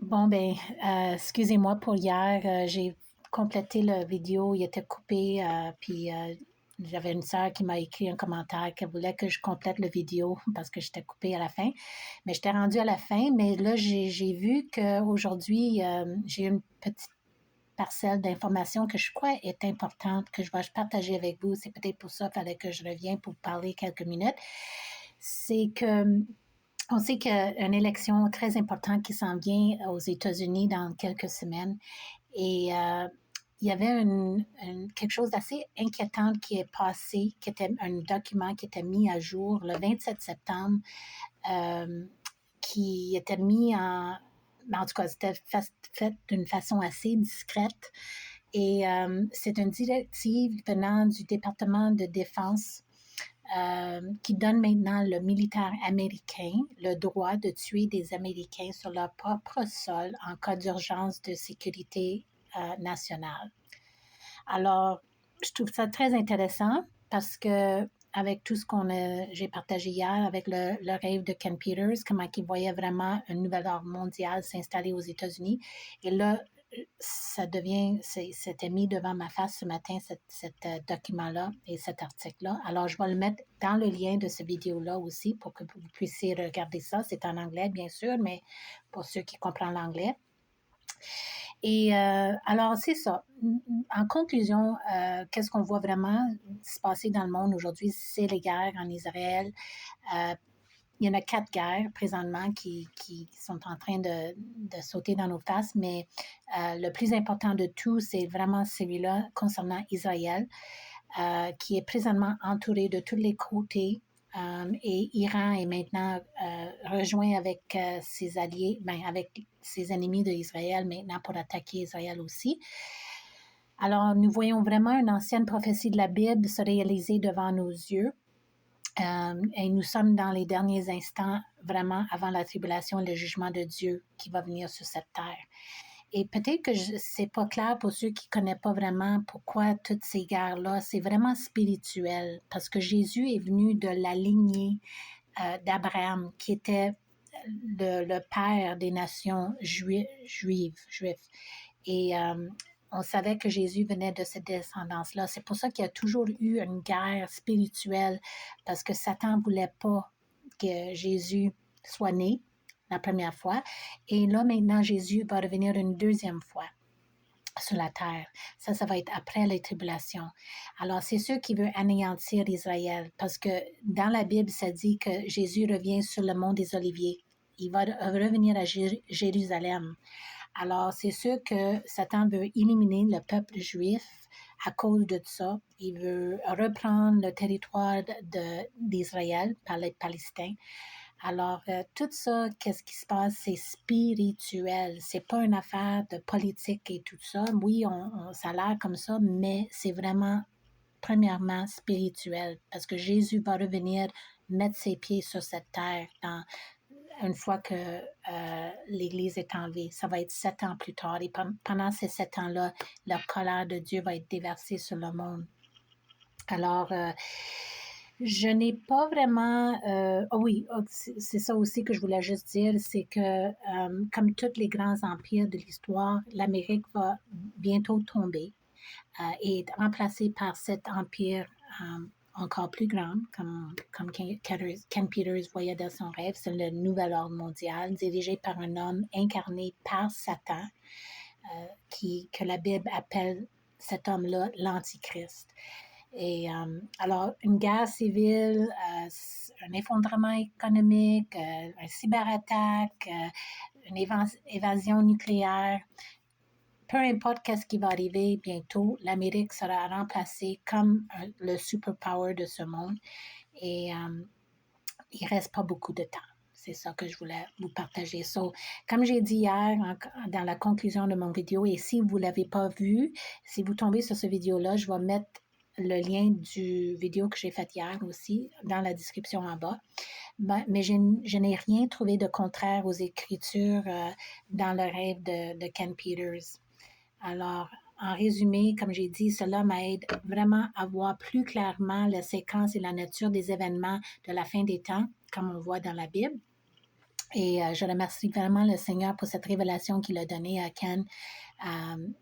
Bon, ben, excusez-moi pour hier. J'ai complété la vidéo, il était coupé, puis j'avais une sœur qui m'a écrit un commentaire qu'elle voulait que je complète la vidéo parce que j'étais coupée à la fin. Mais j'étais rendue à la fin, mais là, j'ai vu qu'aujourd'hui, j'ai une petite parcelle d'informations que je crois est importante, que je vais partager avec vous. C'est peut-être pour ça qu'il fallait que je revienne pour parler quelques minutes. C'est que on sait qu'il y a une élection très importante qui s'en vient aux États-Unis dans quelques semaines. Et il y avait quelque chose d'assez inquiétant qui est passé, qui était un document qui était mis à jour le 27 septembre, qui était mis en tout cas, c'était fait d'une façon assez discrète. Et c'est une directive venant du département de défense qui donne maintenant le militaire américain le droit de tuer des Américains sur leur propre sol en cas d'urgence de sécurité nationale. Alors, je trouve ça très intéressant parce que avec tout ce j'ai partagé hier avec le rêve de Ken Peters, comment il voyait vraiment un nouvel ordre mondial s'installer aux États-Unis. Et là, c'était mis devant ma face ce matin, cet document-là et cet article-là. Alors, je vais le mettre dans le lien de cette vidéo-là aussi pour que vous puissiez regarder ça. C'est en anglais, bien sûr, mais pour ceux qui comprennent l'anglais. Et alors, c'est ça. En conclusion, qu'est-ce qu'on voit vraiment se passer dans le monde aujourd'hui? C'est les guerres en Israël. Il y en a 4 guerres présentement qui sont en train de sauter dans nos faces, mais le plus important de tout, c'est vraiment celui-là concernant Israël, qui est présentement entouré de tous les côtés. Et Iran est maintenant rejoint avec ses alliés, avec ses ennemis d'Israël maintenant pour attaquer Israël aussi. Alors, nous voyons vraiment une ancienne prophétie de la Bible se réaliser devant nos yeux. Et nous sommes dans les derniers instants, vraiment avant la tribulation et le jugement de Dieu qui va venir sur cette terre. Et peut-être que c'est pas clair pour ceux qui connaissent pas vraiment pourquoi toutes ces guerres-là, c'est vraiment spirituel, parce que Jésus est venu de la lignée d'Abraham, qui était le père des nations juives. Et on savait que Jésus venait de cette descendance-là. C'est pour ça qu'il y a toujours eu une guerre spirituelle, parce que Satan ne voulait pas que Jésus soit né la première fois. Et là, maintenant, Jésus va revenir une deuxième fois sur la terre. Ça va être après les tribulations. Alors, c'est sûr qu'il veut anéantir Israël, parce que dans la Bible, ça dit que Jésus revient sur le mont des Oliviers. Il va revenir à Jérusalem. Alors, c'est sûr que Satan veut éliminer le peuple juif à cause de ça. Il veut reprendre le territoire d'Israël par les Palestiniens. Alors, tout ça, qu'est-ce qui se passe? C'est spirituel. C'est pas une affaire de politique et tout ça. Oui, ça a l'air comme ça, mais c'est vraiment, premièrement, spirituel. Parce que Jésus va revenir mettre ses pieds sur cette terre une fois que l'Église est enlevée. Ça va être 7 ans plus tard. Et pendant ces 7 ans-là, la colère de Dieu va être déversée sur le monde. Alors, je n'ai pas vraiment... c'est ça aussi que je voulais juste dire, c'est que comme tous les grands empires de l'histoire, l'Amérique va bientôt tomber et être remplacée par cet empire encore plus grand, comme Ken Peters voyait dans son rêve. C'est le nouvel ordre mondial dirigé par un homme incarné par Satan, que la Bible appelle cet homme-là l'Antichrist. Et alors, une guerre civile, un effondrement économique, un cyberattaque, une évasion nucléaire, peu importe qu'est-ce qui va arriver bientôt, l'Amérique sera remplacée comme le superpower de ce monde. Et il ne reste pas beaucoup de temps. C'est ça que je voulais vous partager. So, comme j'ai dit hier dans la conclusion de mon vidéo, et si vous ne l'avez pas vu, si vous tombez sur cette vidéo-là, je vais mettre le lien du vidéo que j'ai fait hier aussi dans la description en bas. Mais je n'ai rien trouvé de contraire aux Écritures dans le rêve de Ken Peters. Alors, en résumé, comme j'ai dit, cela m'aide vraiment à voir plus clairement la séquence et la nature des événements de la fin des temps, comme on voit dans la Bible. Et je remercie vraiment le Seigneur pour cette révélation qu'il a donnée à Ken,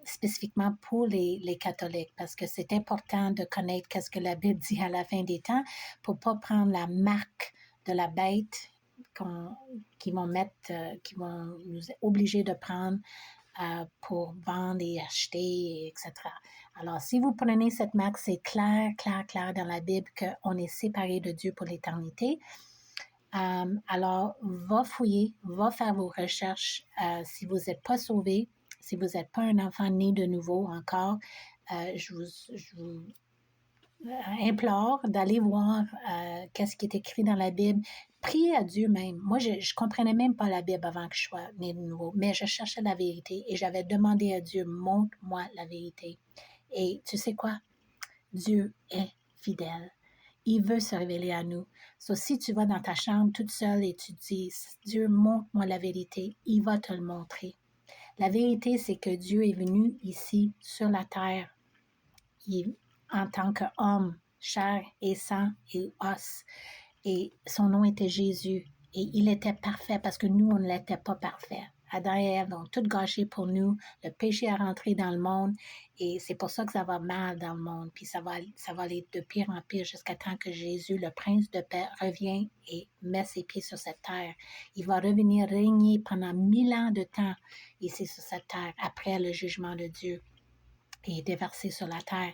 spécifiquement pour les catholiques, parce que c'est important de connaître qu'est-ce que la Bible dit à la fin des temps pour pas prendre la marque de la bête qui vont qui vont nous obliger de prendre pour vendre et acheter, etc. Alors, si vous prenez cette marque, c'est clair, clair, clair dans la Bible qu'on est séparé de Dieu pour l'éternité. Alors, va fouiller, va faire vos recherches. Si vous n'êtes pas sauvé, si vous n'êtes pas un enfant né de nouveau encore, je vous implore d'aller voir qu'est-ce qui est écrit dans la Bible. Priez à Dieu même. Moi, je ne comprenais même pas la Bible avant que je sois né de nouveau, mais je cherchais la vérité et j'avais demandé à Dieu, montre-moi la vérité. Et tu sais quoi? Dieu est fidèle. Il veut se révéler à nous. So, si tu vas dans ta chambre toute seule et tu dis, Dieu, montre-moi la vérité, il va te le montrer. La vérité, c'est que Dieu est venu ici sur la terre en tant qu'homme, chair et sang et os. Et son nom était Jésus. Et il était parfait parce que nous, on ne l'était pas parfait. Adam et Ève ont tout gâché pour nous. Le péché est rentré dans le monde et c'est pour ça que ça va mal dans le monde. Puis ça va aller de pire en pire jusqu'à temps que Jésus, le prince de paix, revient et met ses pieds sur cette terre. Il va revenir régner pendant 1000 ans de temps ici sur cette terre après le jugement de Dieu et déversé sur la terre.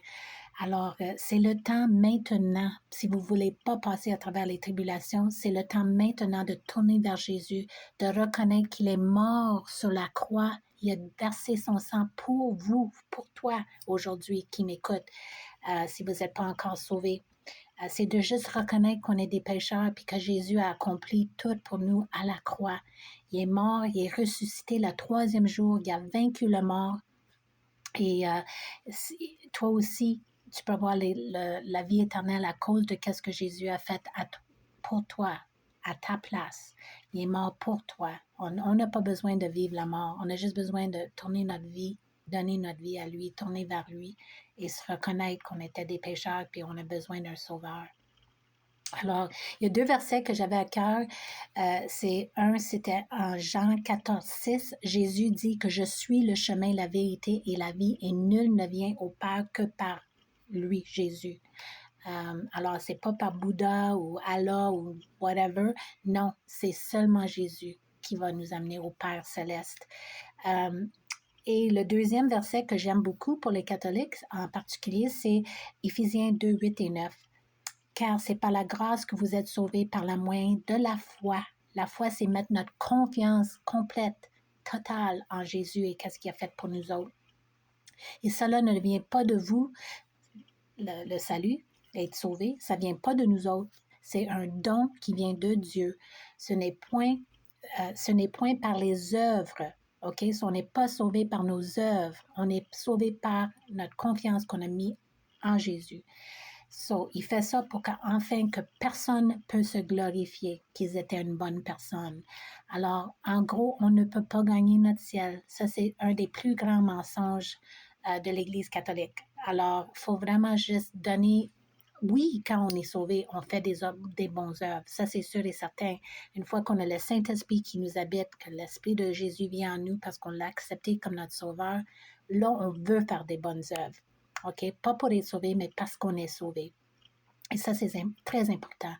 Alors, c'est le temps maintenant, si vous ne voulez pas passer à travers les tribulations, c'est le temps maintenant de tourner vers Jésus, de reconnaître qu'il est mort sur la croix. Il a versé son sang pour vous, pour toi aujourd'hui qui m'écoute, si vous n'êtes pas encore sauvé. C'est de juste reconnaître qu'on est des pécheurs et que Jésus a accompli tout pour nous à la croix. Il est mort, il est ressuscité le 3e jour, il a vaincu la mort. Et toi aussi, tu peux avoir la vie éternelle à cause de ce que Jésus a fait pour toi, à ta place. Il est mort pour toi. On n'a pas besoin de vivre la mort. On a juste besoin de tourner notre vie, donner notre vie à lui, tourner vers lui et se reconnaître qu'on était des pécheurs puis on a besoin d'un sauveur. Alors, il y a 2 versets que j'avais à cœur. C'était en Jean 14,6. Jésus dit que je suis le chemin, la vérité et la vie et nul ne vient au Père que par lui, Jésus. Alors, c'est pas par Bouddha ou Allah ou whatever. Non, c'est seulement Jésus qui va nous amener au Père céleste. Et le 2e verset que j'aime beaucoup pour les catholiques en particulier, c'est Éphésiens 2, 8 et 9. Car c'est par la grâce que vous êtes sauvés par la moyen de la foi. La foi, c'est mettre notre confiance complète, totale en Jésus et qu'est-ce qu'il a fait pour nous autres. Et cela ne vient pas de vous, le salut, être sauvé, ça ne vient pas de nous autres. C'est un don qui vient de Dieu. Ce n'est point par les œuvres. OK? On n'est pas sauvé par nos œuvres. On est sauvé par notre confiance qu'on a mis en Jésus. So, il fait ça pour qu'enfin que personne ne peut se glorifier qu'ils étaient une bonne personne. Alors, en gros, on ne peut pas gagner notre ciel. Ça, c'est un des plus grands mensonges de l'Église catholique. Alors, il faut vraiment juste donner... Oui, quand on est sauvé, on fait des bons œuvres. Ça, c'est sûr et certain. Une fois qu'on a le Saint-Esprit qui nous habite, que l'Esprit de Jésus vient en nous parce qu'on l'a accepté comme notre sauveur, là, on veut faire des bonnes œuvres. OK? Pas pour être sauvé, mais parce qu'on est sauvé. Et ça, c'est très important.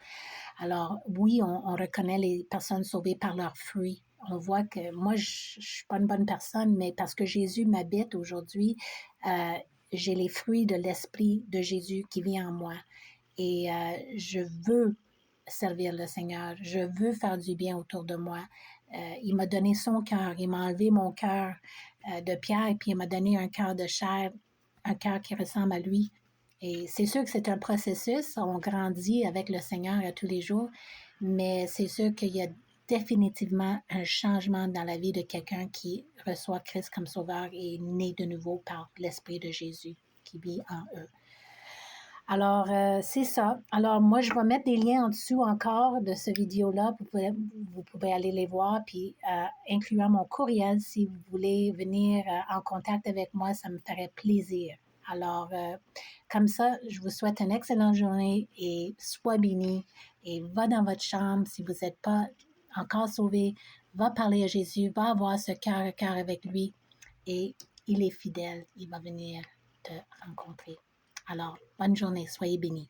Alors, oui, on reconnaît les personnes sauvées par leurs fruits. On voit que moi, je ne suis pas une bonne personne, mais parce que Jésus m'habite aujourd'hui, j'ai les fruits de l'Esprit de Jésus qui vient en moi. Et je veux servir le Seigneur. Je veux faire du bien autour de moi. Il m'a donné son cœur. Il m'a enlevé mon cœur de pierre, puis il m'a donné un cœur de chair, un cœur qui ressemble à lui. Et c'est sûr que c'est un processus. On grandit avec le Seigneur à tous les jours, mais c'est sûr qu'il y a définitivement un changement dans la vie de quelqu'un qui reçoit Christ comme sauveur et est né de nouveau par l'Esprit de Jésus qui vit en eux. Alors, c'est ça. Alors, moi, je vais mettre des liens en dessous encore de ce vidéo-là. Vous pouvez aller les voir, puis incluant mon courriel si vous voulez venir en contact avec moi, ça me ferait plaisir. Alors, comme ça, je vous souhaite une excellente journée et sois béni et va dans votre chambre si vous n'êtes pas encore sauvé, va parler à Jésus, va avoir ce cœur à cœur avec lui et il est fidèle, il va venir te rencontrer. Alors, bonne journée, soyez bénis.